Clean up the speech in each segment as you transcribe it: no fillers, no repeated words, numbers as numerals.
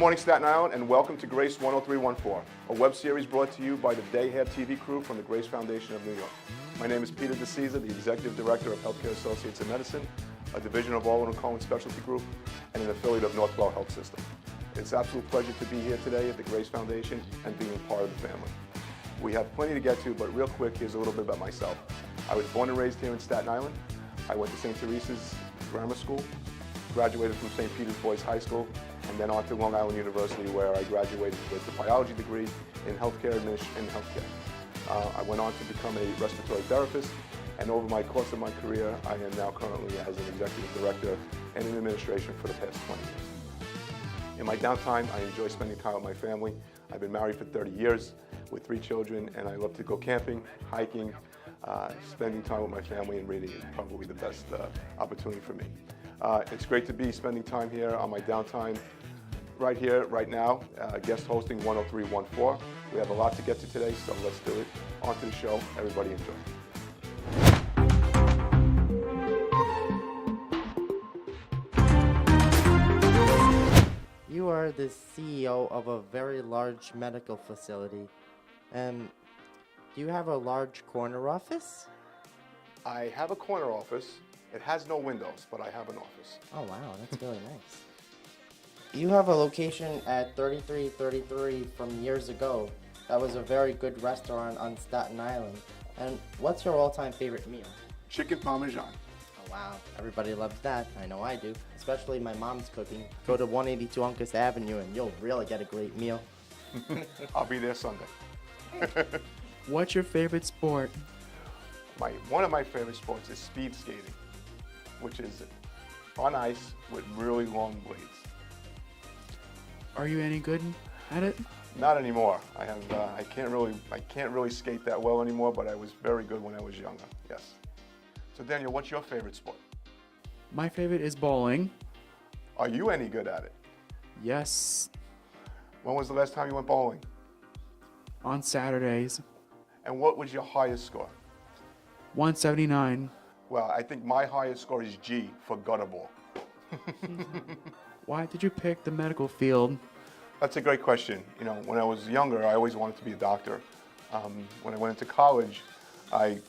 morning, Staten Island, and welcome to Grace 10314, a web series brought to you by the Hab TV crew from the Grace Foundation of New York. My name is Peter De Cesare, the Executive Director of Healthcare Associates in Medicine, a division of Baldwin & Cohen Specialty Group, and an affiliate of Northwell Health System. It's an absolute pleasure to be here today at the Grace Foundation and being part of the family. We have plenty to get to, but real quick, here's a little bit about myself. I was born and raised here in Staten Island. I went to St. Teresa's Grammar School, graduated from St. Peter's Boys High School, and then on to Long Island University, where I graduated with a biology degree in healthcare administration. I went on to become a respiratory therapist, and over my course of my career, I am now currently as an executive director and in administration for the past 20 years. In my downtime, I enjoy spending time with my family. I've been married for 30 years with 3 children, and I love to go camping, hiking, spending time with my family, and reading is probably the best opportunity for me. It's great to be spending time here on my downtime right here, right now, guest hosting 10314. We have a lot to get to today, so let's do it. On to the show. Everybody enjoy. You are the CEO of a very large medical facility. Do you have a large corner office? I have a corner office. It has no windows, but I have an office. Oh wow, that's really nice. You have a location at 3333 from years ago. That was a very good restaurant on Staten Island. And what's your all-time favorite meal? Chicken Parmesan. Oh wow, everybody loves that. I know I do. Especially my mom's cooking. Go to 182 Uncas Avenue and you'll really get a great meal. I'll be there Sunday. What's your favorite sport? One of my favorite sports is speed skating, which is on ice with really long blades. Are you any good at it? Not anymore. I can't really skate that well anymore, but I was very good when I was younger. Yes. So Daniel, what's your favorite sport? My favorite is bowling. Are you any good at it? Yes, When was the last time you went bowling? on Saturdays. And what was your highest score? 179. Well, I think my highest score is G for gutter ball. Why did you pick the medical field? That's a great question. You know, when I was younger, I always wanted to be a doctor. When I went into college, I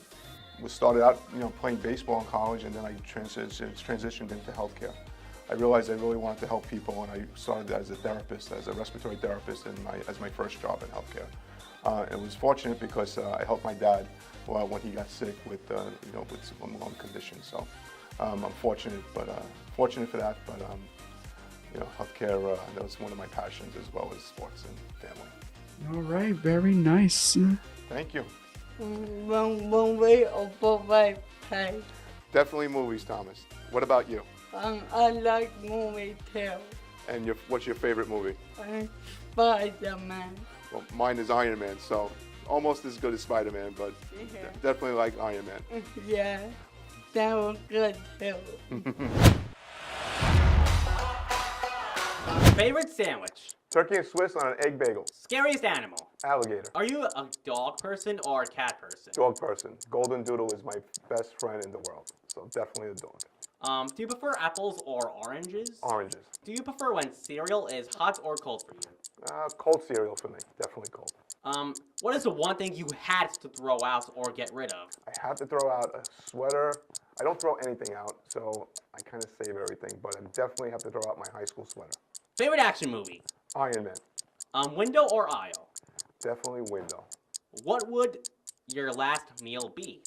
started out, playing baseball in college, and then I transitioned into healthcare. I realized I really wanted to help people, and I started as a therapist, as a respiratory therapist, as my first job in healthcare. It was fortunate because I helped my dad when he got sick with some lung conditions. So I'm fortunate for that. But healthcare, that was one of my passions, as well as sports and family. All right, very nice. Thank you. One way or both way play. Definitely movies, Thomas. What about you? I like movie too. And what's your favorite movie? Spider-Man. Well, mine is Iron Man, so almost as good as Spider-Man, but Yeah. definitely like Iron Man. Yeah, that was good too. Favorite sandwich? Turkey and Swiss on an egg bagel. Scariest animal? Alligator. Are you a dog person or a cat person? Dog person. Golden Doodle is my best friend in the world, so definitely a dog. Do you prefer apples or oranges? Oranges. Do you prefer when cereal is hot or cold for you? Cold cereal for me. Definitely cold. What is the one thing you had to throw out or get rid of? I have to throw out a sweater. I don't throw anything out, so I kind of save everything, but I definitely have to throw out my high school sweater. Favorite action movie? Iron Man. Window or aisle? Definitely window. What would your last meal be?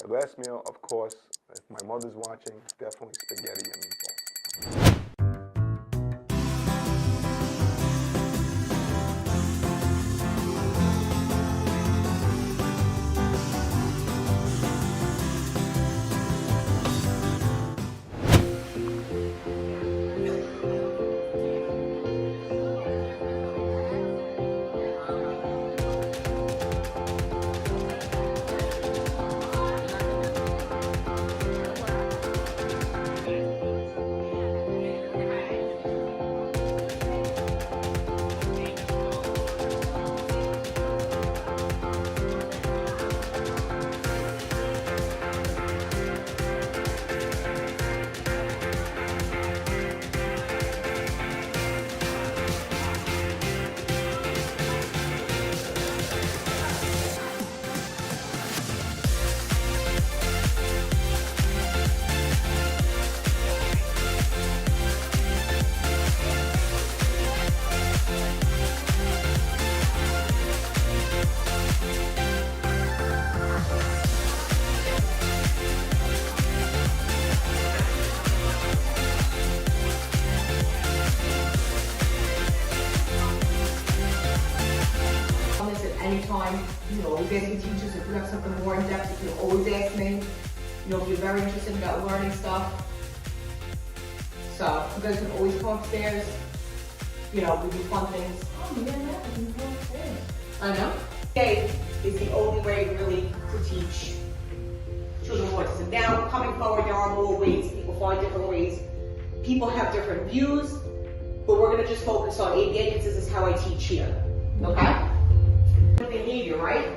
My last meal, of course, if my mother's watching, definitely spaghetti and meatballs. time. You know, always asking teachers if you have something more in depth, you can always ask me. You know, if you're very interested about learning stuff. So, you guys can always come upstairs. You know, we do fun things. Oh, yeah, we can go upstairs. I know. Today is the only way really to teach children with autism. Now, coming forward, there are more ways. People find different ways. People have different views, but we're going to just focus on ABA because this is how I teach here. Okay? Behavior, right?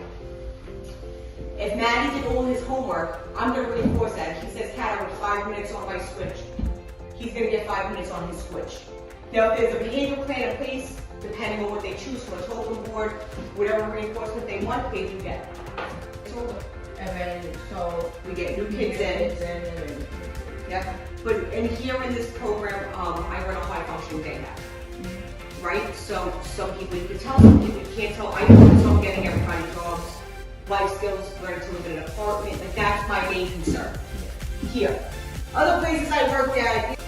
If Maddie did all his homework, I'm going to reinforce that. If he says, Kat, I want 5 minutes on my switch, he's going to get 5 minutes on his switch. Now, if there's a behavior plan in place, depending on what they choose from a totem board, whatever reinforcement they want, they do get. And then, so We get new kids in. Yeah. But and here in this program, I run a high functioning day lab. Right? So some people you can tell, some people you can't tell. I focus on getting everybody jobs, life skills, learning to live in an apartment. Like that's my main concern. Here. Other places I work at,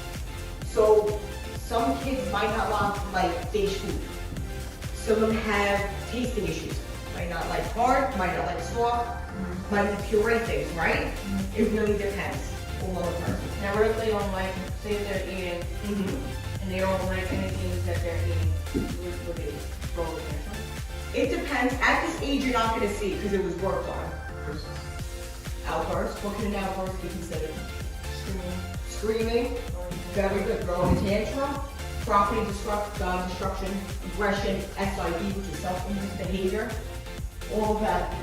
so some kids might not want like dish food. Some of them have tasting issues. Might not like hard, might not like soft, might like puree things, right? It really depends on the person. now what if they don't like, say they're eating, and they don't like anything that they're eating, would they go with it? It depends. At this age, you're not going to see because it was worked on. Outburst. What can an outburst be considered? Screaming. Very good. Throwing a tantrum. Property destruction, aggression, SID, which is self-induced behavior. All of that.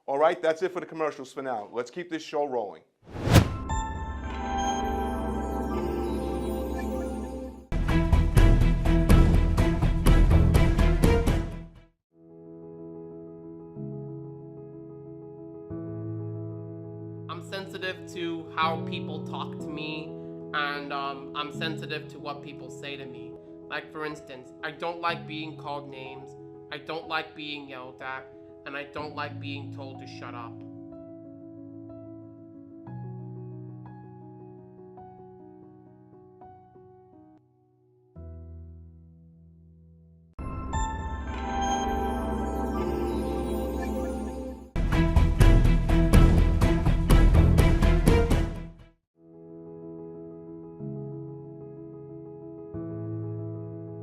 All right, that's it for the commercials for now. Let's keep this show rolling. I'm sensitive to how people talk to me, and I'm sensitive to what people say to me. Like, for instance, I don't like being called names, I don't like being yelled at, and I don't like being told to shut up.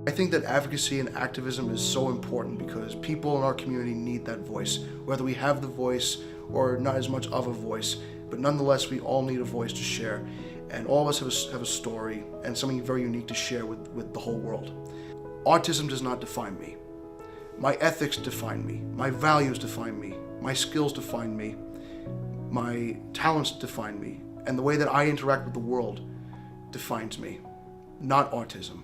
I think that advocacy and activism is so important because people in our community need that voice, whether we have the voice or not as much of a voice, but nonetheless we all need a voice to share, and all of us have a story and something very unique to share with the whole world. Autism does not define me. My ethics define me, my values define me, my skills define me, my talents define me, and the way that I interact with the world defines me, not autism.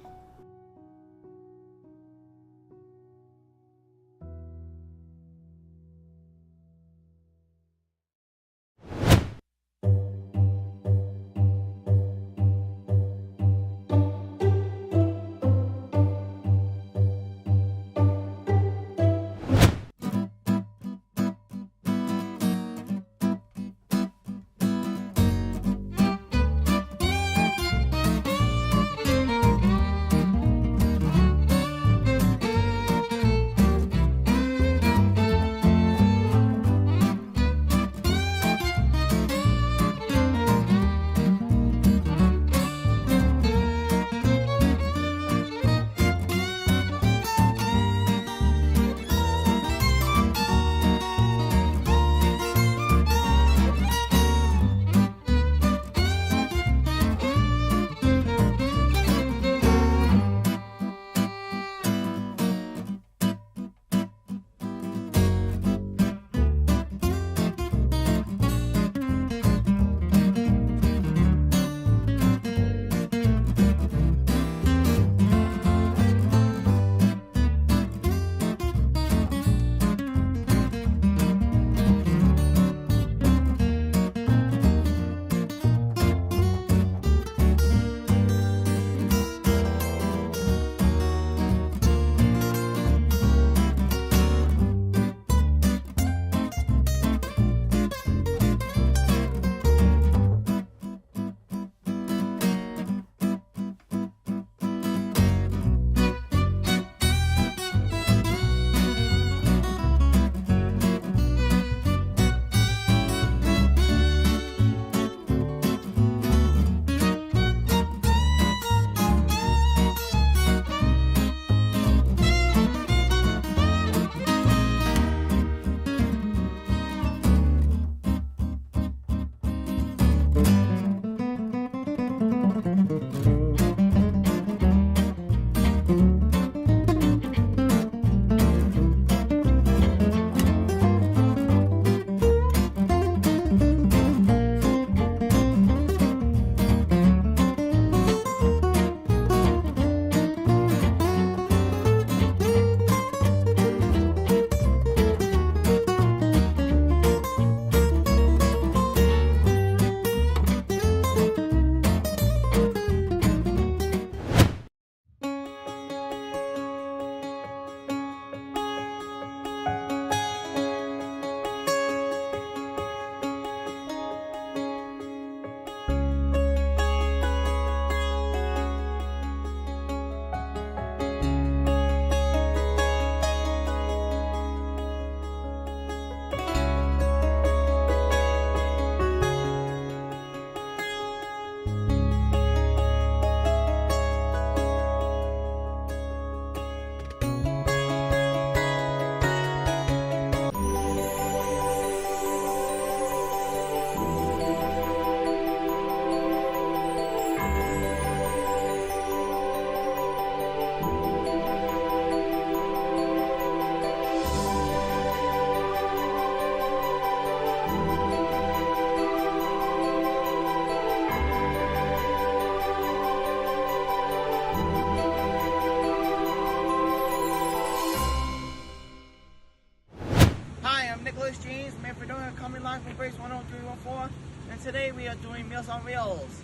Grace 10314, and today we are doing Meals on Wheels.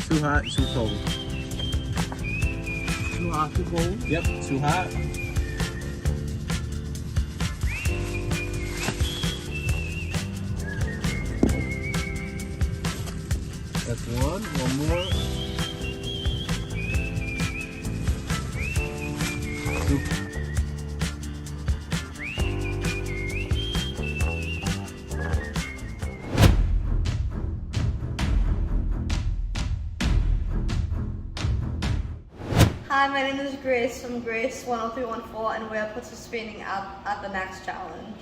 Too hot, too cold. Too hot, too cold? Yep, too hot. That's one more. Two. Hi, my name is Grace from Grace 10314, and we are participating at the next challenge.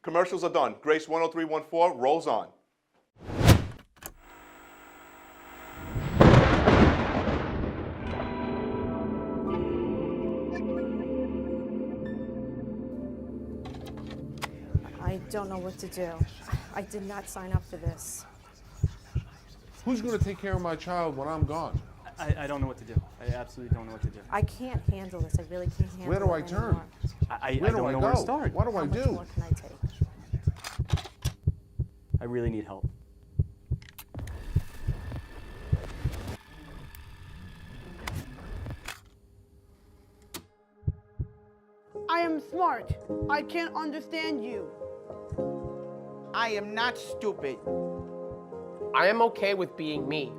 Commercials are done. Grace 10314 rolls on. I don't know what to do. I did not sign up for this. Who's going to take care of my child when I'm gone? I don't know what to do. I absolutely don't know what to do. I can't handle this. I really can't handle it. Where do I turn? I Where don't do I know go? where to start. What do How I much do? more can I take? I really need help. I am smart. I can't understand you. I am not stupid. I am okay with being me.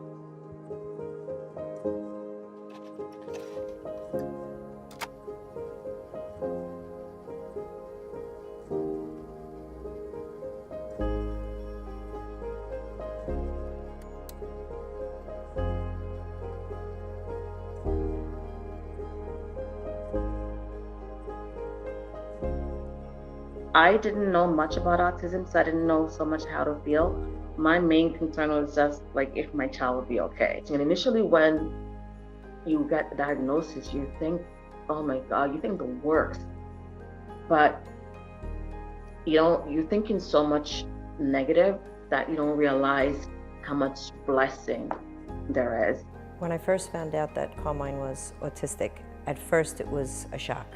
I didn't know much about autism, so I didn't know so much how to feel. My main concern was just like if my child would be okay. And initially when you get the diagnosis, you think, oh my God, you think the worst. But you're thinking so much negative that you don't realize how much blessing there is. When I first found out that Carmine was autistic, at first it was a shock.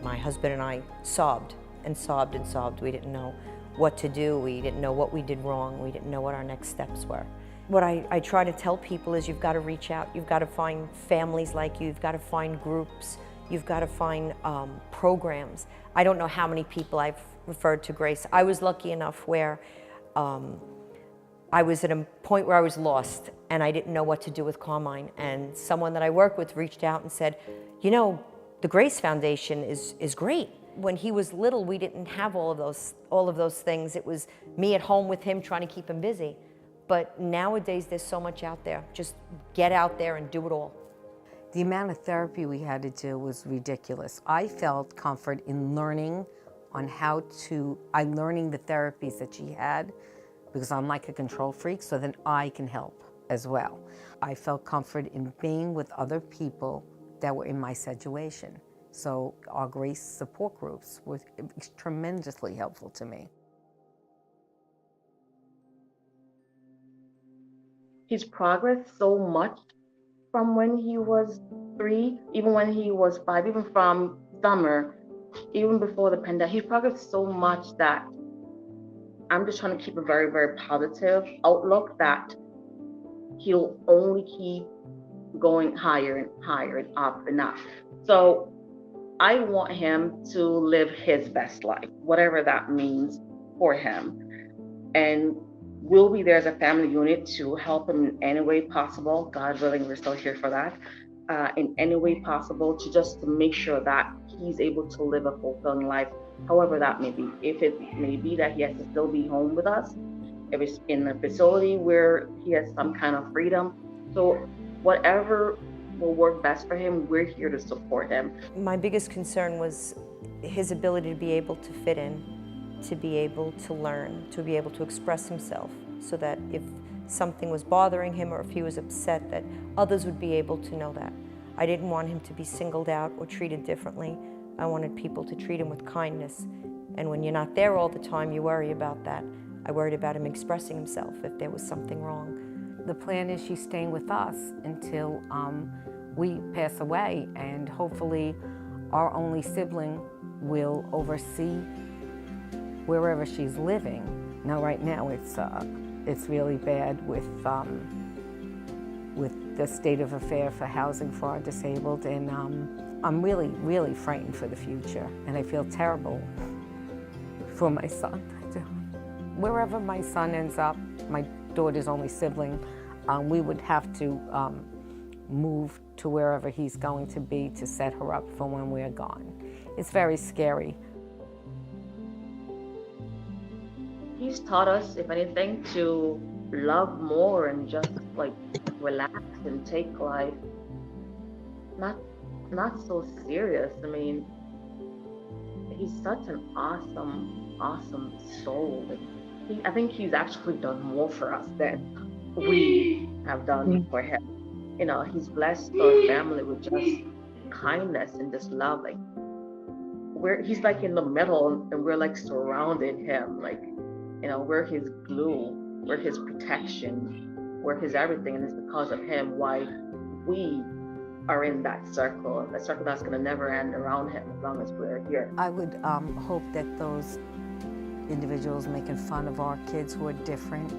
My husband and I sobbed and sobbed and sobbed. We didn't know what to do. We didn't know what we did wrong. We didn't know what our next steps were. What I try to tell people is you've got to reach out. You've got to find families like you. You've got to find groups. You've got to find programs. I don't know how many people I've referred to Grace. I was lucky enough where I was at a point where I was lost and I didn't know what to do with Carmine. And someone that I work with reached out and said, you know, the Grace Foundation is great. When he was little, we didn't have all of those things. It was me at home with him trying to keep him busy. But nowadays, there's so much out there. Just get out there and do it all. The amount of therapy we had to do was ridiculous. I felt comfort in learning on learning the therapies that she had, because I'm like a control freak, so then I can help as well. I felt comfort in being with other people that were in my situation. So our Grace support groups were tremendously helpful to me. He's progressed so much from when he was 3, even when he was 5, even from summer, even before the pandemic. He's progressed so much that I'm just trying to keep a very, very positive outlook that he'll only keep going higher and higher and up and up. So I want him to live his best life, whatever that means for him. And we'll be there as a family unit to help him in any way possible. God willing, we're still here for that. In any way possible, to make sure that he's able to live a fulfilling life, however that may be. If it may be that he has to still be home with us, if it's in a facility where he has some kind of freedom. So whatever will work best for him, we're here to support him. My biggest concern was his ability to be able to fit in, to be able to learn, to be able to express himself, so that if something was bothering him or if he was upset, that others would be able to know that. I didn't want him to be singled out or treated differently. I wanted people to treat him with kindness. And when you're not there all the time, you worry about that. I worried about him expressing himself if there was something wrong. The plan is she's staying with us until we pass away, and hopefully our only sibling will oversee wherever she's living. Now, right now, it's really bad with the state of affair for housing for our disabled, and I'm really, really frightened for the future, and I feel terrible for my son. I do. Wherever my son ends up, my daughter's only sibling, we would have to move to wherever he's going to be to set her up for when we're gone. It's very scary. He's taught us, if anything, to love more and just like relax and take life not so serious. I mean, he's such an awesome soul. I think he's actually done more for us than we have done for him. You know, he's blessed our family with just kindness and just love. Like he's like in the middle and we're like surrounding him. Like, you know, we're his glue, we're his protection, we're his everything, and it's because of him why we are in that circle that's gonna never end around him as long as we're here. I would hope that those individuals making fun of our kids who are different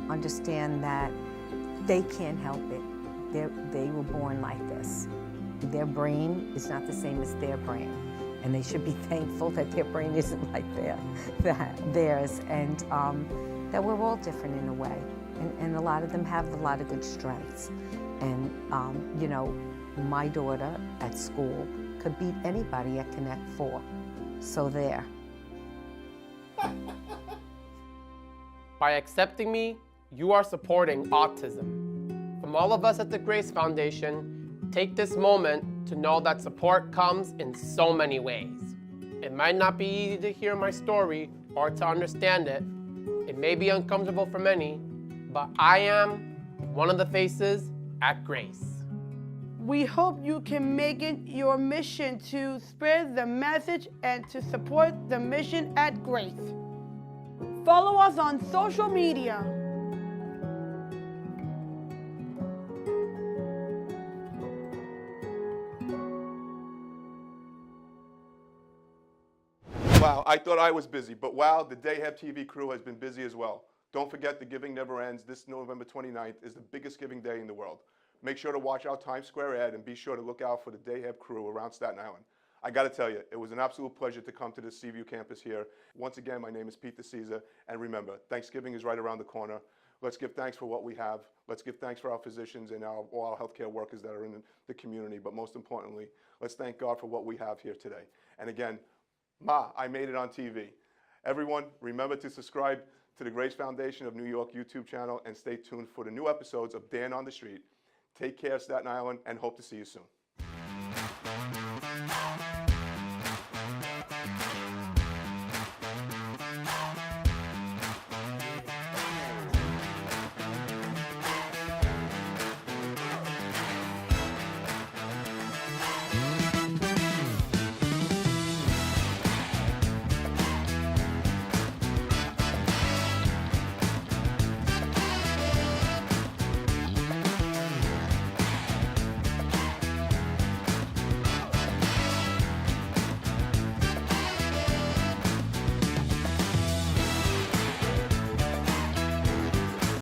understand that they can't help it. They were born like this. Their brain is not the same as their brain, and they should be thankful that their brain isn't like theirs, and that we're all different in a way, and a lot of them have a lot of good strengths. And you know, my daughter at school could beat anybody at Connect 4, so there. By accepting me, you are supporting autism. From all of us at the Grace Foundation, take this moment to know that support comes in so many ways. It might not be easy to hear my story or to understand it. It may be uncomfortable for many, but I am one of the faces at Grace. We hope you can make it your mission to spread the message and to support the mission at Grace. Follow us on social media. Wow, I thought I was busy, but wow, the Hab TV crew has been busy as well. Don't forget the Giving Never Ends. This November 29th is the biggest giving day in the world. Make sure to watch our Times Square ad and be sure to look out for the Hab crew around Staten Island. I got to tell you, it was an absolute pleasure to come to the Seaview campus here. Once again, my name is Peter De Cesare, and remember, Thanksgiving is right around the corner. Let's give thanks for what we have. Let's give thanks for our physicians and all our healthcare workers that are in the community, but most importantly, let's thank God for what we have here today. And again, Ma, I made it on TV. Everyone, remember to subscribe to the Grace Foundation of New York YouTube channel and stay tuned for the new episodes of Dan on the Street. Take care, Staten Island, and hope to see you soon.